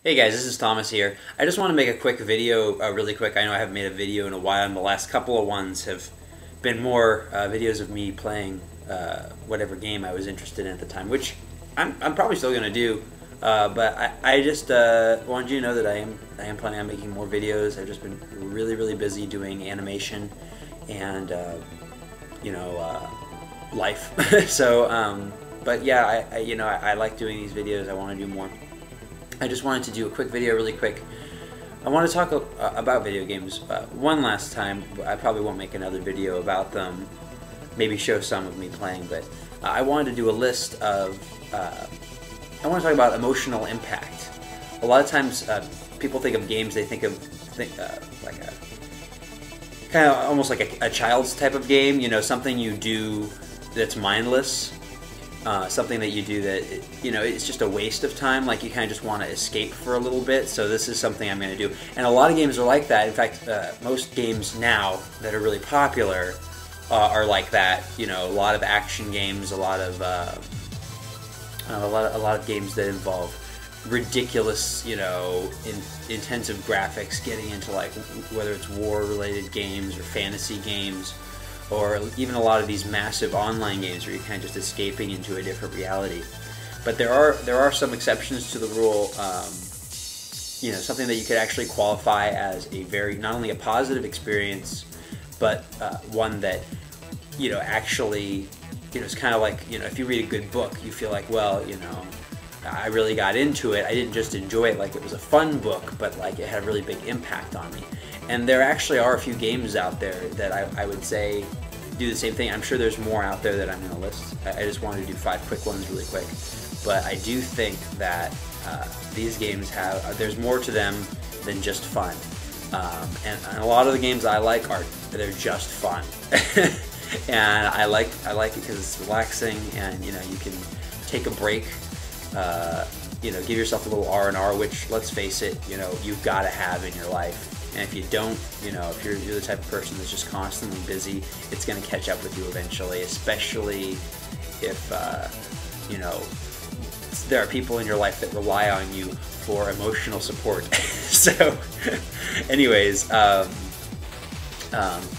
Hey guys, this is Thomas here. I just want to make a quick video, really quick. I know I haven't made a video in a while, and the last couple of ones have been more videos of me playing whatever game I was interested in at the time, which I'm probably still going to do. But I just wanted you to know that I am planning on making more videos. I've just been really busy doing animation and life. But yeah, I like doing these videos. I want to do more. I just wanted to do a quick video really quick. I want to talk about video games one last time. I probably won't make another video about them, maybe show some of me playing, but I wanted to do a list of, I want to talk about emotional impact. A lot of times people think of games, they think of like a, kind of almost like a child's type of game, something you do that's mindless. Something that you do that, it's just a waste of time, like you kind of just want to escape for a little bit, so this is something I'm going to do. And a lot of games are like that. In fact, most games now that are really popular are like that. A lot of action games, a lot of games that involve ridiculous, intensive graphics, getting into like whether it's war-related games or fantasy games, or even a lot of these massive online games where you're kind of just escaping into a different reality. But there are some exceptions to the rule. Something that you could actually qualify as a not only a positive experience, but one that actually it's kind of like if you read a good book, you feel like, well, I really got into it. I didn't just enjoy it like it was a fun book, but like it had a really big impact on me. And there actually are a few games out there that I would say do the same thing. I'm sure there's more out there that I'm going to list. I just wanted to do 5 quick ones really quick. But I do think that these games there's more to them than just fun. And a lot of the games I like they're just fun. And I like it because it's relaxing, and you can take a break. Give yourself a little R&R, which, let's face it, you've got to have in your life. And if you don't, if you're the type of person that's just constantly busy, it's going to catch up with you eventually, especially if, there are people in your life that rely on you for emotional support. So, anyways,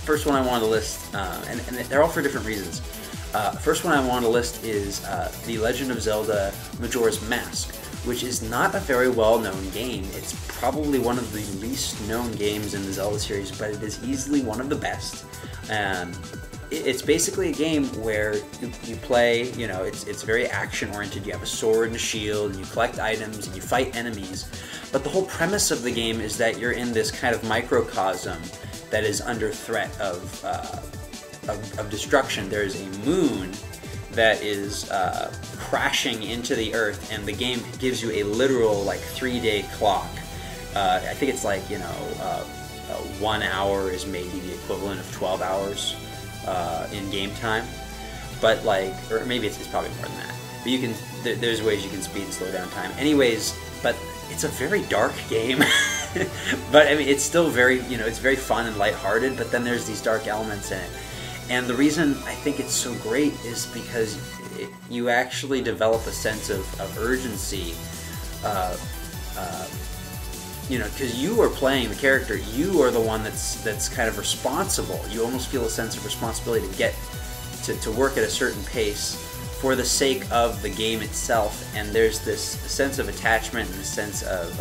first one I want to list, and they're all for different reasons. First one I want to list is The Legend of Zelda Majora's Mask, which is not a very well-known game. It's probably one of the least known games in the Zelda series, but it is easily one of the best. It's basically a game where you play, it's very action-oriented. You have a sword and a shield, and you collect items, and you fight enemies. But the whole premise of the game is that you're in this kind of microcosm that is under threat of destruction. There is a moon that is crashing into the earth, and the game gives you a literal 3-day clock. I think it's 1 hour is maybe the equivalent of 12 hours in game time, but or maybe it's probably more than that. But there's ways you can speed and slow down time. Anyways, but it's a very dark game. But I mean, it's still very it's very fun and lighthearted. But then there's these dark elements in it. And the reason I think it's so great is because you actually develop a sense of urgency, because you are playing the character. You are the one that's kind of responsible. You almost feel a sense of responsibility to get to work at a certain pace for the sake of the game itself. And there's this sense of attachment and a sense of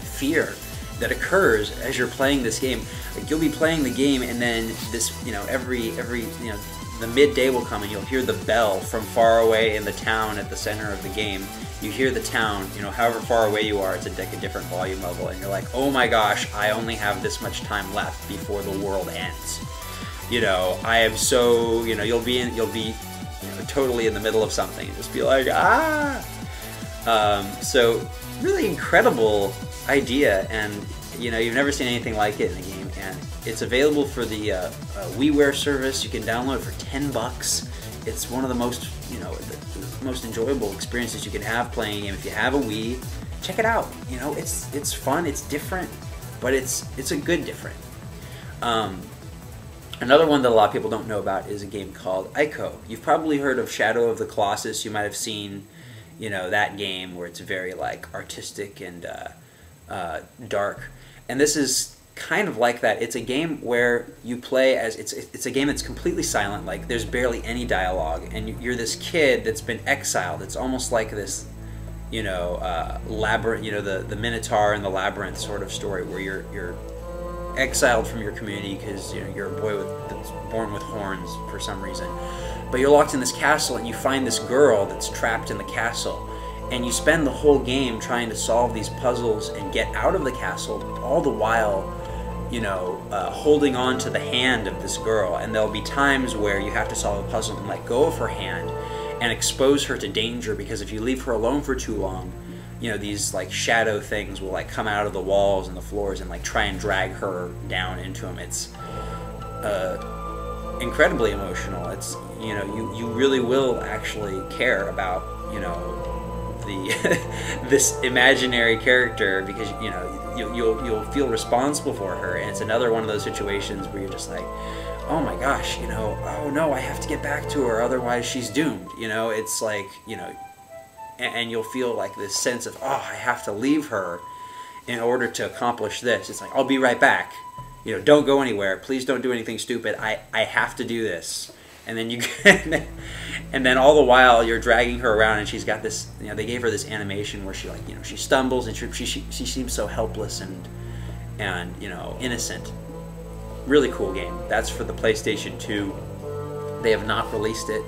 fear that occurs as you're playing this game. You'll be playing the game, and then this, every the midday will come, and you'll hear the bell from far away in the town at the center of the game. You hear the town, however far away you are, it's a different volume level, and you're like, oh my gosh, I only have this much time left before the world ends. I am so, you'll be totally in the middle of something, and just be like, ah. So really incredible idea, and you've never seen anything like it in a game, and it's available for the WiiWare service. You can download it for $10. It's one of the most the most enjoyable experiences you can have playing a game. If you have a Wii, check it out. It's fun, it's different, but it's a good different. Another one that a lot of people don't know about is a game called Ico. You've probably heard of Shadow of the Colossus. You might have seen you know, that game where it's very like artistic and dark. And this is kind of like that. It's a game where you play as it's a game that's completely silent. Like there's barely any dialogue, and you're this kid that's been exiled. It's almost like this, you know, labyrinth. You know, the Minotaur and the Labyrinth sort of story where you're exiled from your community because, you know, you're a boy that's born with horns for some reason. But you're locked in this castle, and you find this girl that's trapped in the castle, and you spend the whole game trying to solve these puzzles and get out of the castle, all the while, you know, holding on to the hand of this girl. And there'll be times where you have to solve a puzzle and let go of her hand and expose her to danger, because if you leave her alone for too long, you know, these like shadow things will like come out of the walls and the floors and like try and drag her down into them. It's incredibly emotional. It's, you know, you really will actually care about, you know, the this imaginary character, because, you know, you'll feel responsible for her. And it's another one of those situations where you're just like, oh my gosh, you know, oh no, I have to get back to her, otherwise she's doomed. You know, it's like, you know, and you'll feel like this sense of, oh, I have to leave her in order to accomplish this. It's like, I'll be right back. You know, don't go anywhere. Please don't do anything stupid. I have to do this. And then you and then all the while you're dragging her around, and she's got this, you know, they gave her this animation where she, like, you know, she stumbles and she seems so helpless and you know, innocent. Really cool game. That's for the PlayStation 2. They have not released it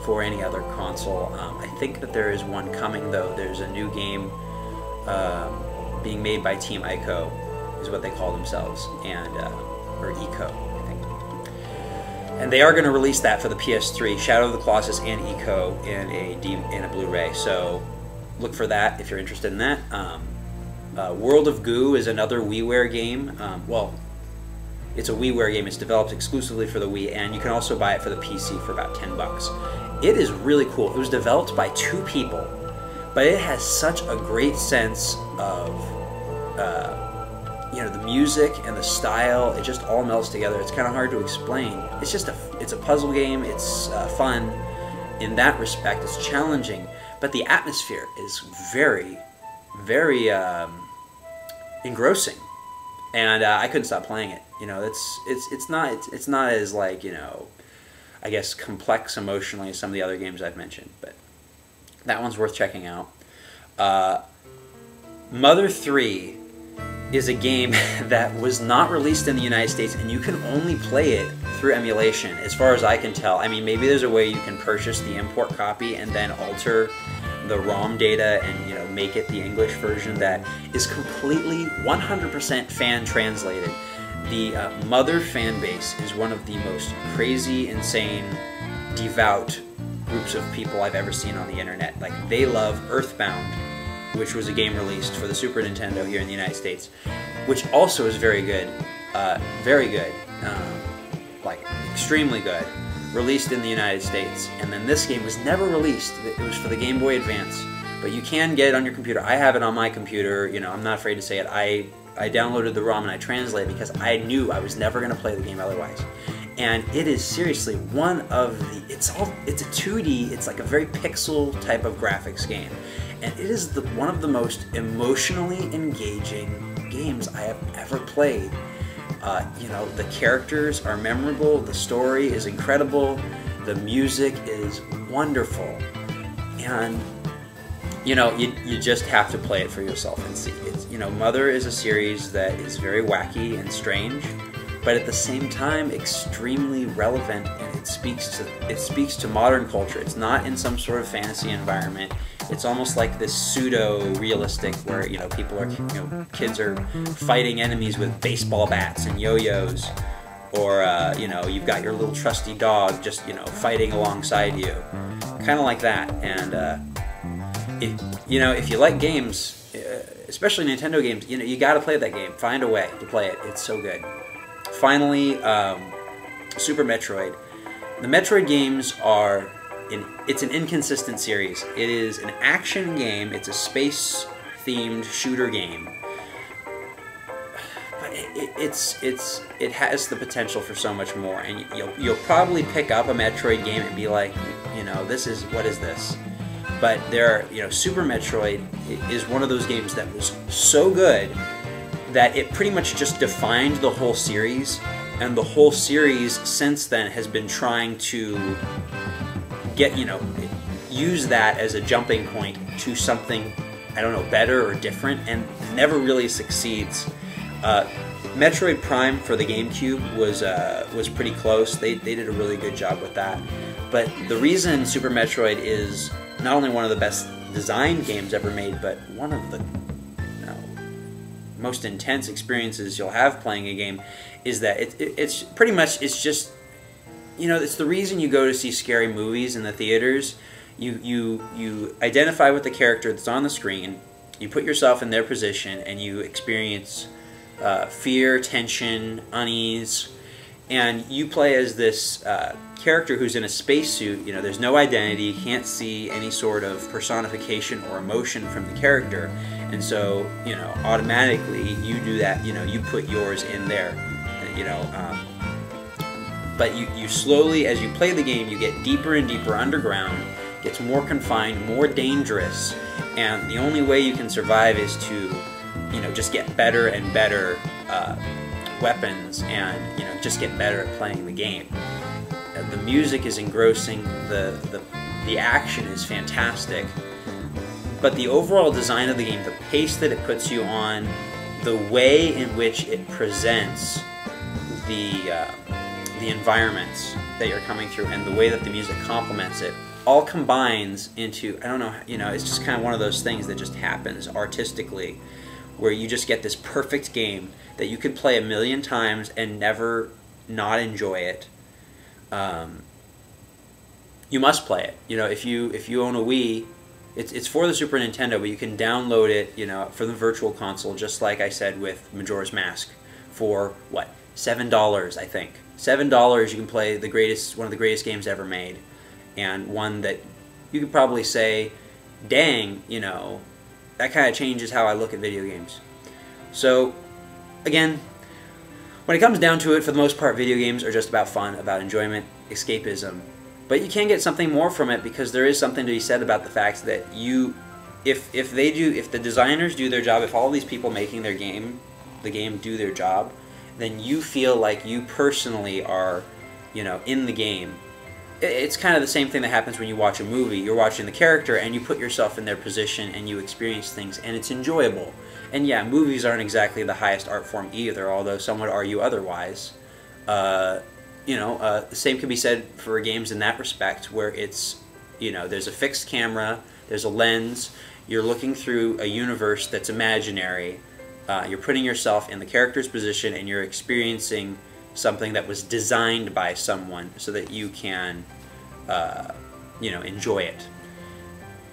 for any other console. I think that there is one coming, though. There's a new game being made by Team Ico, is what they call themselves, and or Eco, I think. And they are going to release that for the PS3, Shadow of the Colossus and Eco, in a Blu-ray. So look for that if you're interested in that. World of Goo is another WiiWare game. Well, it's a WiiWare game. It's developed exclusively for the Wii, and you can also buy it for the PC for about $10. It is really cool. It was developed by 2 people, but it has such a great sense of, you know, the music and the style. It just all melts together. It's kind of hard to explain. It's just it's a puzzle game. It's fun in that respect. It's challenging, but the atmosphere is very, very engrossing, and I couldn't stop playing it. You know, it's not as, like, you know, I guess complex emotionally as some of the other games I've mentioned, but that one's worth checking out. Mother 3 is a game that was not released in the United States, and you can only play it through emulation, as far as I can tell. I mean, maybe there's a way you can purchase the import copy and then alter the ROM data and, you know, make it the English version that is completely 100% fan translated. The Mother fan base is one of the most crazy, insane, devout groups of people I've ever seen on the internet. Like, they love Earthbound, which was a game released for the Super Nintendo here in the United States, which also is very good, like extremely good, released in the United States. And then this game was never released. It was for the Game Boy Advance, but you can get it on your computer. I have it on my computer. You know, I'm not afraid to say it. I downloaded the ROM and I translated it because I knew I was never going to play the game otherwise. And it is seriously one of the, it's a 2D, it's like a very pixel type of graphics game. And it is one of the most emotionally engaging games I have ever played. You know, the characters are memorable, the story is incredible, the music is wonderful, and you know, you just have to play it for yourself and see. It's, you know, Mother is a series that is very wacky and strange, but at the same time extremely relevant, and it speaks to modern culture. It's not in some sort of fantasy environment. It's almost like this pseudo-realistic where, you know, people are, you know, kids are fighting enemies with baseball bats and yo-yos, or you know, you've got your little trusty dog just, you know, fighting alongside you, kind of like that. And you know, if you like games, especially Nintendo games, you know, you got to play that game. Find a way to play it. It's so good. Finally, Super Metroid. The Metroid games are it's an inconsistent series. It is an action game. It's a space-themed shooter game. But it has the potential for so much more. And you'll probably pick up a Metroid game and be like, you know, what is this? But Super Metroid is one of those games that was so good that it pretty much just defined the whole series, and the whole series since then has been trying to get, use that as a jumping point to something, I don't know, better or different, and never really succeeds. Metroid Prime for the GameCube was pretty close. They did a really good job with that. But the reason Super Metroid is not only one of the best designed games ever made, but one of the most intense experiences you'll have playing a game is that it's pretty much, it's just, it's the reason you go to see scary movies in the theaters. You identify with the character that's on the screen, you put yourself in their position, and you experience fear, tension, unease, and you play as this character who's in a spacesuit. There's no identity, you can't see any sort of personification or emotion from the character, and so automatically you do that. You put yours in there, but you slowly, as you play the game, you get deeper and deeper underground, gets more confined, more dangerous, and the only way you can survive is to just get better and better weapons, and just get better at playing the game. The music is engrossing, the action is fantastic, but the overall design of the game, the pace that it puts you on, the way in which it presents the environments that you're coming through, and the way that the music complements it, all combines into, I don't know, it's just kind of one of those things that just happens artistically, where you just get this perfect game that you could play 1,000,000 times and never not enjoy it. You must play it. If you own a Wii, it's for the Super Nintendo, but you can download it, for the Virtual Console, just like I said with Majora's Mask, for what, $7, I think. $7, you can play one of the greatest games ever made, and one that you could probably say, dang, that kind of changes how I look at video games. So, again, when it comes down to it, for the most part, video games are just about fun, about enjoyment, escapism. But you can get something more from it, because there is something to be said about the fact that if the designers do their job, if all these people making the game do their job, then you feel like you personally are, in the game. It's kind of the same thing that happens when you watch a movie. You're watching the character, and you put yourself in their position, and you experience things, and it's enjoyable. And yeah, movies aren't exactly the highest art form either, although some would argue otherwise. The same can be said for games in that respect, where it's, there's a fixed camera, there's a lens, you're looking through a universe that's imaginary, you're putting yourself in the character's position, and you're experiencing something that was designed by someone so that you can, enjoy it.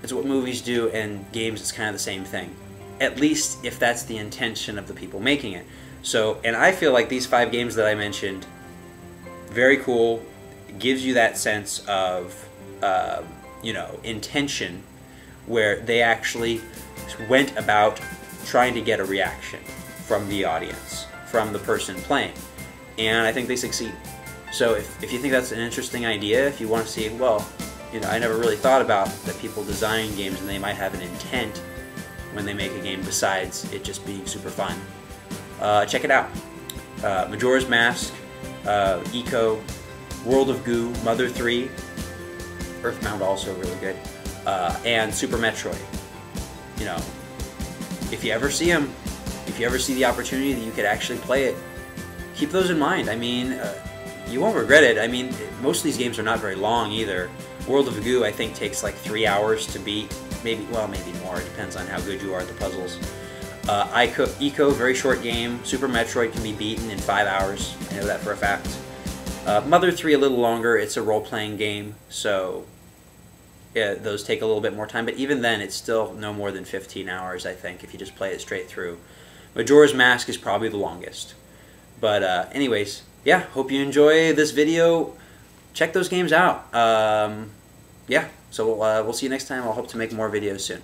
It's what movies do, and games, it's kind of the same thing. At least if that's the intention of the people making it. So, and I feel like these 5 games that I mentioned, very cool, gives you that sense of, intention, where they actually went about trying to get a reaction from the audience, from the person playing. And I think they succeed. So if you think that's an interesting idea, if you want to see, well, I never really thought about that people design games and they might have an intent when they make a game besides it just being super fun. Check it out. Majora's Mask, Eco, World of Goo, Mother 3, Earthbound also really good, and Super Metroid. If you ever see them, if you ever see the opportunity that you could actually play it, keep those in mind. I mean, you won't regret it. I mean, most of these games are not very long either. World of Goo, I think, takes like 3 hours to beat. Maybe more. It depends on how good you are at the puzzles. Eco, very short game. Super Metroid can be beaten in 5 hours. I know that for a fact. Mother 3 a little longer. It's a role-playing game, so yeah, those take a little bit more time. But even then, it's still no more than 15 hours, I think, if you just play it straight through. Majora's Mask is probably the longest. But anyways, yeah, hope you enjoy this video. Check those games out. Yeah, so we'll see you next time. I'll hope to make more videos soon.